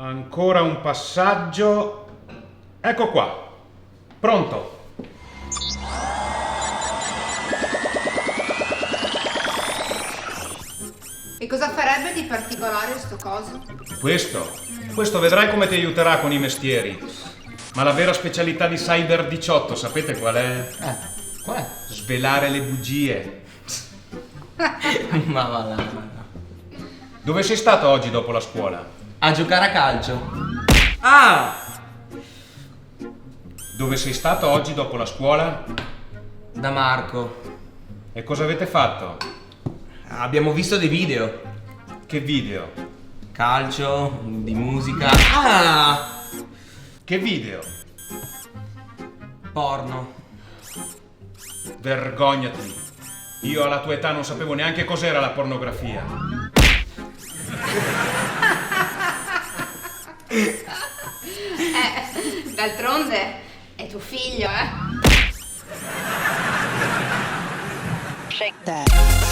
Ancora un passaggio. Ecco qua. Pronto. E cosa farebbe di particolare sto coso? Questo vedrai come ti aiuterà con i mestieri. Ma la vera specialità di Cyber 18, sapete qual è? Qual è? Svelare le bugie. Ma va là. Dove sei stato oggi dopo la scuola? A giocare a calcio. Ah! Dove sei stato oggi dopo la scuola? Da Marco. E cosa avete fatto? Abbiamo visto dei video. Che video? Calcio, di musica. Ah! Che video? Porno. Vergognati. Io alla tua età non sapevo neanche cos'era la pornografia. D'altronde è tuo figlio, eh? Shake that.